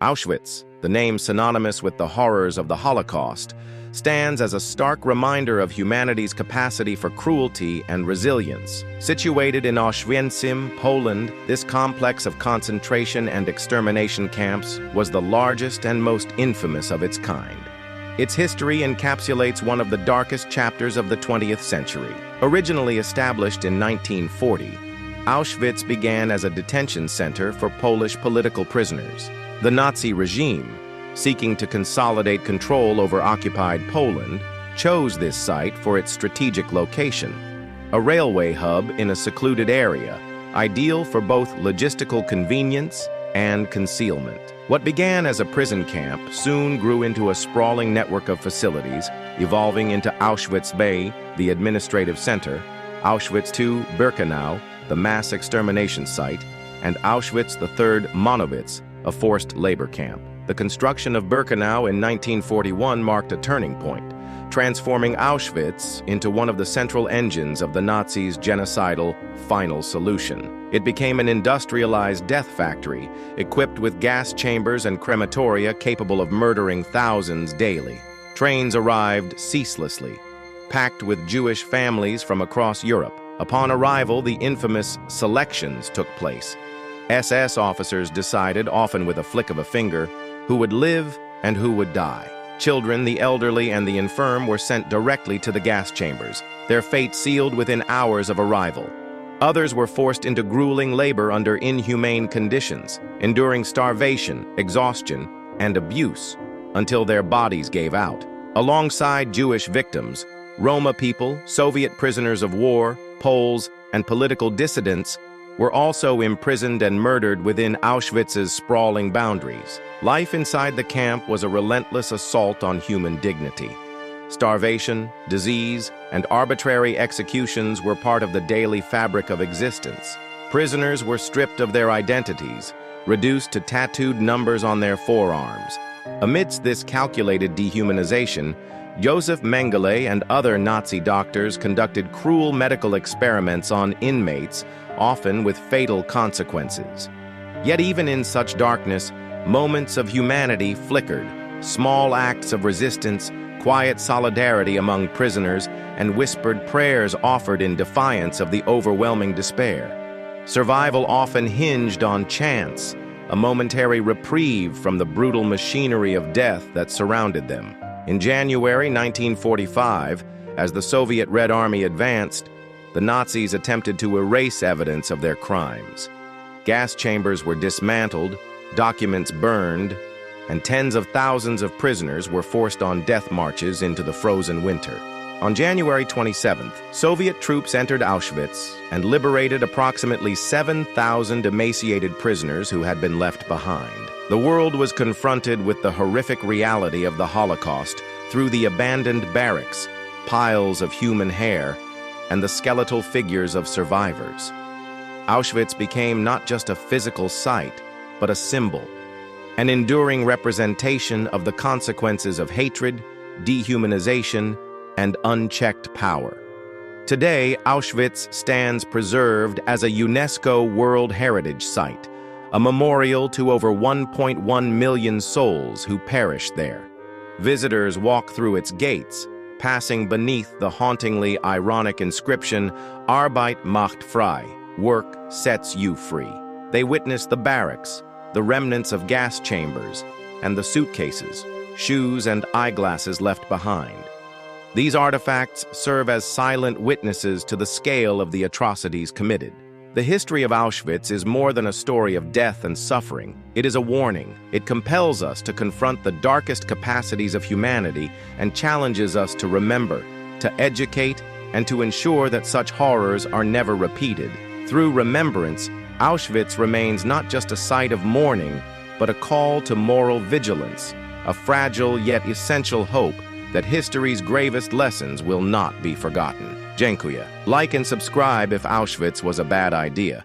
Auschwitz, the name synonymous with the horrors of the Holocaust, stands as a stark reminder of humanity's capacity for cruelty and resilience. Situated in Auschwitz, Poland, this complex of concentration and extermination camps was the largest and most infamous of its kind. Its history encapsulates one of the darkest chapters of the 20th century. Originally established in 1940, Auschwitz began as a detention center for Polish political prisoners. The Nazi regime, seeking to consolidate control over occupied Poland, chose this site for its strategic location, a railway hub in a secluded area, ideal for both logistical convenience and concealment. What began as a prison camp soon grew into a sprawling network of facilities, evolving into Auschwitz Bay, the administrative center, Auschwitz II Birkenau, the mass extermination site, and Auschwitz III Monowitz, a forced labor camp. The construction of Birkenau in 1941 marked a turning point, transforming Auschwitz into one of the central engines of the Nazis' genocidal final solution. It became an industrialized death factory, equipped with gas chambers and crematoria capable of murdering thousands daily. Trains arrived ceaselessly, packed with Jewish families from across Europe. Upon arrival, the infamous selections took place. SS officers decided, often with a flick of a finger, who would live and who would die. Children, the elderly, and the infirm were sent directly to the gas chambers, their fate sealed within hours of arrival. Others were forced into grueling labor under inhumane conditions, enduring starvation, exhaustion, and abuse until their bodies gave out. Alongside Jewish victims, Roma people, Soviet prisoners of war, Poles, and political dissidents were also imprisoned and murdered within Auschwitz's sprawling boundaries. Life inside the camp was a relentless assault on human dignity. Starvation, disease, and arbitrary executions were part of the daily fabric of existence. Prisoners were stripped of their identities, reduced to tattooed numbers on their forearms. Amidst this calculated dehumanization, Josef Mengele and other Nazi doctors conducted cruel medical experiments on inmates, often with fatal consequences. Yet even in such darkness, moments of humanity flickered, small acts of resistance, quiet solidarity among prisoners, and whispered prayers offered in defiance of the overwhelming despair. Survival often hinged on chance, a momentary reprieve from the brutal machinery of death that surrounded them. In January 1945, as the Soviet Red Army advanced, the Nazis attempted to erase evidence of their crimes. Gas chambers were dismantled, documents burned, and tens of thousands of prisoners were forced on death marches into the frozen winter. On January 27th, Soviet troops entered Auschwitz and liberated approximately 7,000 emaciated prisoners who had been left behind. The world was confronted with the horrific reality of the Holocaust through the abandoned barracks, piles of human hair, and the skeletal figures of survivors. Auschwitz became not just a physical site, but a symbol, an enduring representation of the consequences of hatred, dehumanization, and unchecked power. Today, Auschwitz stands preserved as a UNESCO World Heritage Site, a memorial to over 1.1 million souls who perished there. Visitors walk through its gates, passing beneath the hauntingly ironic inscription, Arbeit macht frei, work sets you free. They witness the barracks, the remnants of gas chambers, and the suitcases, shoes, and eyeglasses left behind. These artifacts serve as silent witnesses to the scale of the atrocities committed. The history of Auschwitz is more than a story of death and suffering. It is a warning. It compels us to confront the darkest capacities of humanity and challenges us to remember, to educate, and to ensure that such horrors are never repeated. Through remembrance, Auschwitz remains not just a site of mourning, but a call to moral vigilance, a fragile yet essential hope that history's gravest lessons will not be forgotten. Dziękuję. Like and subscribe if Auschwitz was a bad idea.